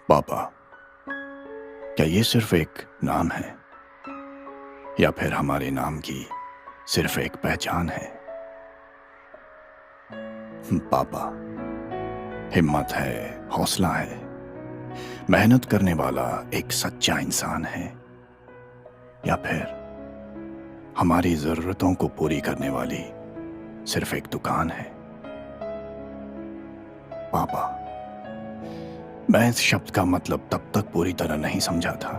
पापा, क्या ये सिर्फ एक नाम है या फिर हमारे नाम की सिर्फ एक पहचान है? पापा, हिम्मत है, हौसला है, मेहनत करने वाला एक सच्चा इंसान है, या फिर हमारी जरूरतों को पूरी करने वाली सिर्फ एक दुकान है? पापा, मैं इस शब्द का मतलब तब तक पूरी तरह नहीं समझा था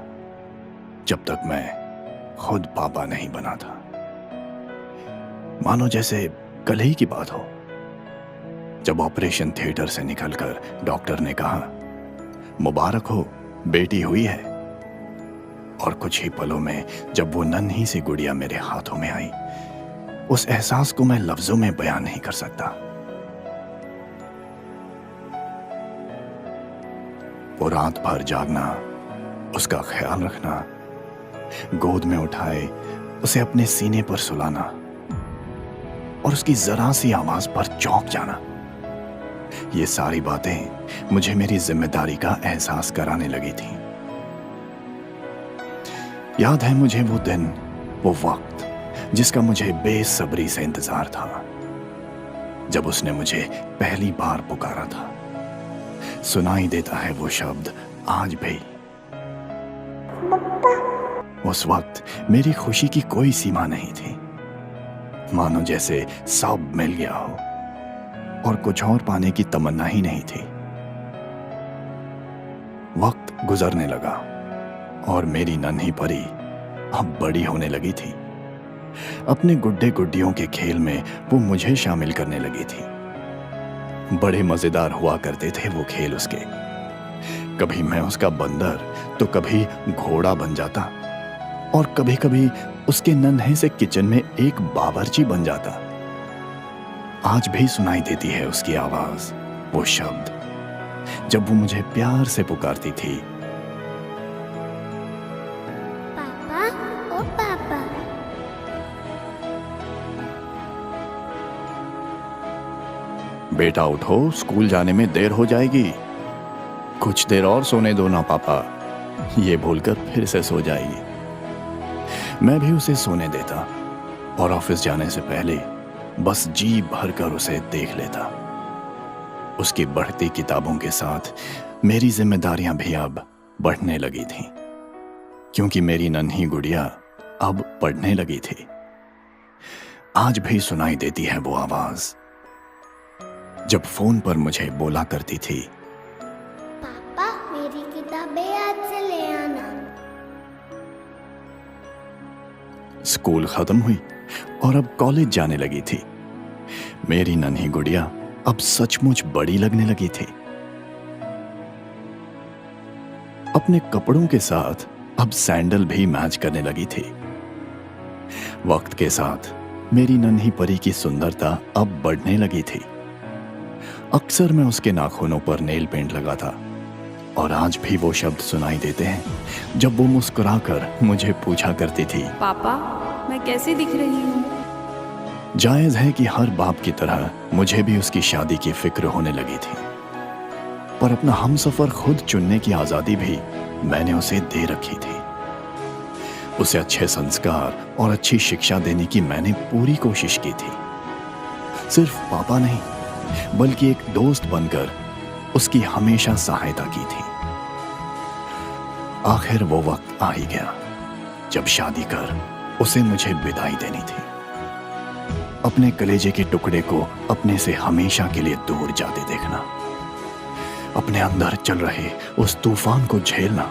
जब तक मैं खुद पापा नहीं बना था। मानो जैसे कल ही की बात हो, जब ऑपरेशन थिएटर से निकलकर डॉक्टर ने कहा, मुबारक हो, बेटी हुई है। और कुछ ही पलों में जब वो नन्ही सी गुड़िया मेरे हाथों में आई, उस एहसास को मैं लफ्जों में बयान नहीं कर सकता। वो रात भर जागना, उसका ख्याल रखना, गोद में उठाए उसे अपने सीने पर सुलाना और उसकी जरा सी आवाज पर चौंक जाना, ये सारी बातें मुझे मेरी जिम्मेदारी का एहसास कराने लगी थी। याद है मुझे वो दिन, वो वक्त जिसका मुझे बेसब्री से इंतजार था, जब उसने मुझे पहली बार पुकारा था। सुनाई देता है वो शब्द आज भी। उस वक्त मेरी खुशी की कोई सीमा नहीं थी, मानो जैसे सब मिल गया हो और कुछ और पाने की तमन्ना ही नहीं थी। वक्त गुजरने लगा और मेरी नन्ही परी अब बड़ी होने लगी थी। अपने गुड्डे गुड्डियों के खेल में वो मुझे शामिल करने लगी थी। बड़े मजेदार हुआ करते थे वो खेल उसके। कभी मैं उसका बंदर तो कभी घोड़ा बन जाता और कभी कभी उसके नन्हे से किचन में एक बावर्ची बन जाता। आज भी सुनाई देती है उसकी आवाज, वो शब्द जब वो मुझे प्यार से पुकारती थी, पापा, ओ पापा। बेटा उठो, स्कूल जाने में देर हो जाएगी। कुछ देर और सोने दो ना पापा, ये बोलकर फिर से सो जाएगी। मैं भी उसे सोने देता और ऑफिस जाने से पहले बस जी भरकर उसे देख लेता। उसकी बढ़ती किताबों के साथ मेरी जिम्मेदारियां भी अब बढ़ने लगी थीं, क्योंकि मेरी नन्ही गुड़िया अब पढ़ने लगी थी। आज भी सुनाई देती है वो आवाज जब फोन पर मुझे बोला करती थी, पापा, मेरी किताबें आज से ले आना। स्कूल खत्म हुई और अब कॉलेज जाने लगी थी। मेरी नन्ही गुड़िया अब सचमुच बड़ी लगने लगी थी। अपने कपड़ों के साथ अब सैंडल भी मैच करने लगी थी। वक्त के साथ मेरी नन्ही परी की सुंदरता अब बढ़ने लगी थी। अक्सर मैं उसके नाखूनों पर नेल पेंट लगाता और आज भी वो शब्द सुनाई देते हैं जब वो मुस्कुराकर मुझे पूछा करती थी, पापा, मैं कैसी दिख रही हूँ? जायज है कि हर बाप की तरह मुझे भी उसकी शादी की फिक्र होने लगी थी, पर अपना हमसफर खुद चुनने की आजादी भी मैंने उसे दे रखी थी। उसे अच्छे संस्कार और अच्छी शिक्षा देने की मैंने पूरी कोशिश की थी। सिर्फ पापा नहीं, बल्कि एक दोस्त बनकर उसकी हमेशा सहायता की थी। आखिर वो वक्त आ ही गया जब शादी कर उसे मुझे विदाई देनी थी। अपने कलेजे के टुकड़े को अपने से हमेशा के लिए दूर जाते देखना, अपने अंदर चल रहे उस तूफान को झेलना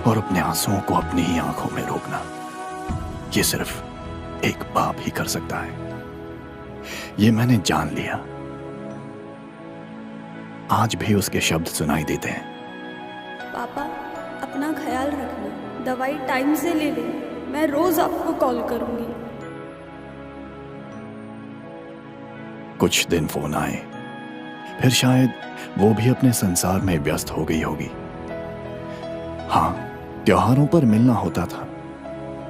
और अपने आंसुओं को अपनी ही आंखों में रोकना, ये सिर्फ एक बाप ही कर सकता है। ये मैंने जान लिया। आज भी उसके शब्द सुनाई देते हैं, पापा, अपना ख्याल रखना, दवाई टाइम से ले लें, मैं रोज आपको कॉल करूंगी। कुछ दिन फोन आए, फिर शायद वो भी अपने संसार में व्यस्त हो गई होगी। हाँ, त्योहारों पर मिलना होता था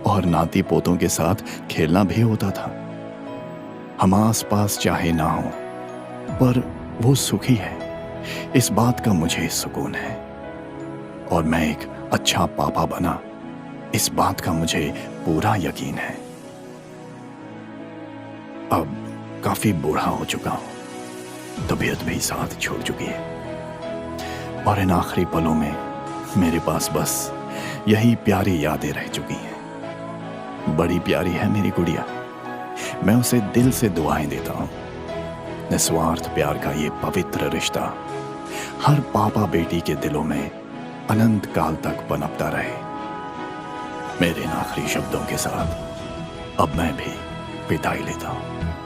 और नाती पोतों के साथ खेलना भी होता था। हम आस पास चाहे ना हो, पर वो सुखी है, इस बात का मुझे सुकून है। और मैं एक अच्छा पापा बना, इस बात का मुझे पूरा यकीन है। अब काफी बूढ़ा हो चुका हूं, तबीयत भी साथ छोड़ चुकी है और इन आखिरी पलों में मेरे पास बस यही प्यारी यादें रह चुकी हैं। बड़ी प्यारी है मेरी गुड़िया, मैं उसे दिल से दुआएं देता हूं। निस्वार्थ प्यार का ये पवित्र रिश्ता हर पापा बेटी के दिलों में अनंत काल तक पनपता रहे। मेरे इन आखिरी शब्दों के साथ अब मैं भी विदाई लेता हूं।